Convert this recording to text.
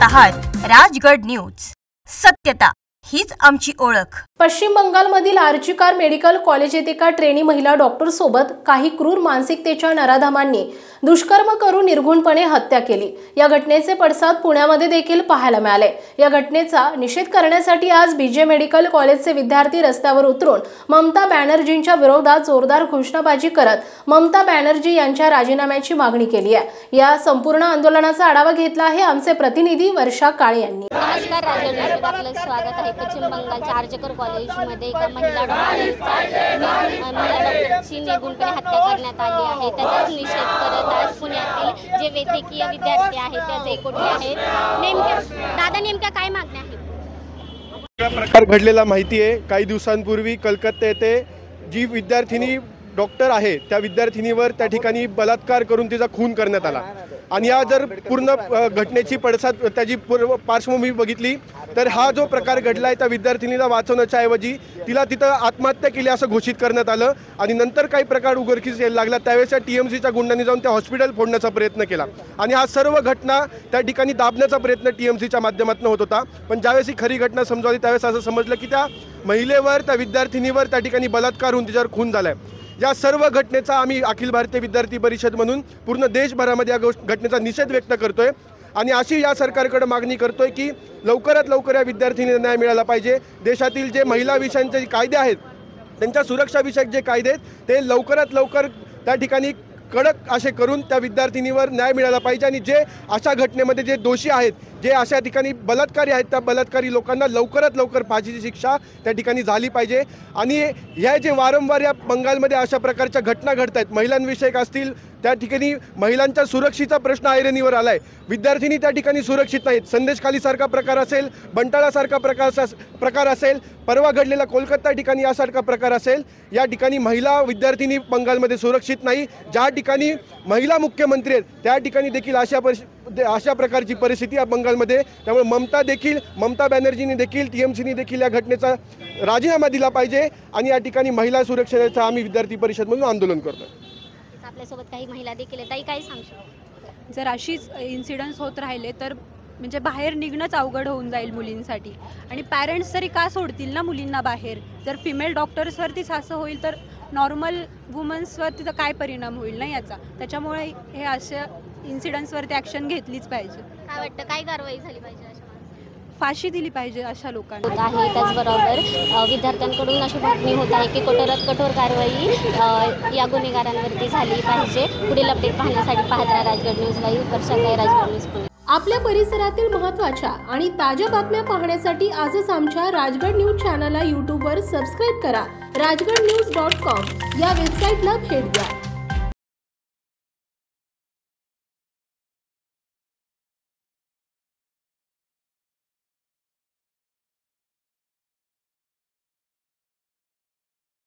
पाहत आहात राजगड न्यूज। सत्यता हीच आमची ओळख। पश्चिम बंगालमधील आर्चिकार मेडिकल कॉलेज येथे एका ट्रेनी महिला डॉक्टर सोबत काही क्रूर मानसिकतेच्या नराधमांनी दुष्कर्म करून निर्घुणपणे हत्या केली। या घटनेचे पडसाद पुण्यामध्ये देखील पाहायला मिळाले। या घटनेचा निषेध करण्यासाठी आज बीजे मेडिकल कॉलेजचे विद्यार्थी रस्त्यावर उतरून ममता बॅनर्जींच्या विरोधात जोरदार घोषणाबाजी करत ममता बॅनर्जी यांच्या राजीनाम्याची मागणी केली आहे। या संपूर्ण आंदोलनाचा आढावा घेतला आहे आमचे प्रतिनिधी वर्षा काळे यांनी। नमस्कार, राजगड आपलं स्वागत आहे। पश्चिम बंगालच्या आर्चिकर कॉलेजमध्ये एका महिला डॉक्टरची निर्घुणपणे हत्या करण्यात आली आहे। त्याचाच निषेध करत आज पुण्यातील जे वैद्यकीय विद्यार्थी आहेत त्याचे एकवटले आहेत। नेमक्या काय मागण्या आहेत? प्रकार घडलेला माहिती आहे। काही दिवसांपूर्वी कलकत्ता येथे जी विद्यार्थिनी डॉक्टर आहे त्या विद्यार्थिनीवर त्या ठिकाणी बलात्कार करून तिचा खून करण्यात आला आणि या जर पूर्ण घटनेची पडसाद त्याची पार्श्वभूमी बघितली तर हा जो प्रकार घडलाय त्या विद्यार्थिनीला वाचवण्याच्या ऐवजी तिला तिथं आत्महत्या केली असं घोषित करण्यात आलं आणि नंतर काही प्रकार उघडकीस यायला लागला। त्यावेळेस TMCच्या गुंडांनी जाऊन त्या हॉस्पिटल फोडण्याचा प्रयत्न केला आणि हा सर्व घटना त्या ठिकाणी दाबण्याचा प्रयत्न TMCच्या माध्यमातून होत होता। पण ज्यावेळेस ही खरी घटना समजली त्यावेळेस असं समजलं की त्या महिलेवर त्या विद्यार्थिनीवर त्या ठिकाणी बलात्कार होऊन तिच्यावर खून झालाय। या सर्व घटनेचा आम्ही अखिल भारतीय विद्यार्थी परिषद म्हणून पूर्ण देशभरामध्ये या घटनेचा निषेध व्यक्त करतोय आणि अशी या सरकारकडे मागणी करतोय की लवकरात लवकर या विद्यार्थिनींना न्याय मिळाला पाहिजे। देशातील जे महिला विषयांचे कायदे आहेत त्यांच्या सुरक्षाविषयक जे कायदे आहेत ते लवकरात लवकर त्या ठिकाणी कडक असे करून त्या विद्यार्थिनीवर न्याय मिळाला पाहिजे आणि जे अशा घटनेमध्ये जे दोषी आहेत जे अशा ठिकाणी बलात्कारी आहेत त्या बलात्कारी लोकांना लवकरात लवकर फाशीची शिक्षा त्या ठिकाणी झाली पाहिजे। आणि ह्या जे वारंवार या बंगालमध्ये अशा प्रकारच्या घटना घडत आहेत महिलांविषयक असतील त्या ठिकाणी महिलांच्या सुरक्षेचा प्रश्न ऐरणीवर आलाय। विद्यार्थिनी त्या ठिकाणी सुरक्षित नाहीत। संदेशखालीसारखा प्रकार असेल, बंटाळासारखा प्रकार असेल, परवा घडलेला कोलकाता ठिकाणी यासारखा प्रकार असेल, या ठिकाणी महिला विद्यार्थिनी बंगालमध्ये सुरक्षित नाही। ज्या ठिकाणी महिला मुख्यमंत्री आहेत त्या ठिकाणी देखील अशा प्रकारची परिस्थिती या बंगालमध्ये। त्यामुळे ममता बॅनर्जींनी देखील TMCनी देखील या घटनेचा राजीनामा दिला पाहिजे आणि या ठिकाणी महिला सुरक्षेचा आम्ही विद्यार्थी परिषद म्हणून आंदोलन करतोय। आपल्यासोबत काही महिला देखील आहेत, ताई काय सांगशील? जर अशीच इन्सिडेंट्स होत राहिले तर म्हणजे बाहेर निघणंच अवघड होऊन जाईल मुलींसाठी आणि पॅरेंट्स तरी का सोडतील ना मुलींना बाहेर। जर फिमेल डॉक्टर्सवरतीच असं होईल तर नॉर्मल वुमन्सवरती तर काय परिणाम होईल ना याचा। त्याच्यामुळे हे अशा इन्सिडेंट्सवरती ॲक्शन घेतलीच पाहिजे। काय वाटतं, काय कारवाई झाली पाहिजे? फाशी दिली पाहिजे अशा लोकांना आहे। त्याचबरोबर विद्यार्थ्यांकडून अशी मागणी होत आहे की कठोरात कठोर कारवाई या गुन्हेगारांवरती झाली पाहिजे। पुढील अपडेट पाहण्यासाठी पाहत राहा राजगड न्यूज लाईव्ह। वर्षा काळे, राजगड न्यूज पुणे। आपल्या परिसरातील महत्त्वाच्या आणि ताज्या बातम्या पाहण्यासाठी आजच आमच्या राजगड न्यूज चॅनलला YouTubeवर सबस्क्राईब करा। राजगडन्यूज.com या वेबसाईटला भेट द्या।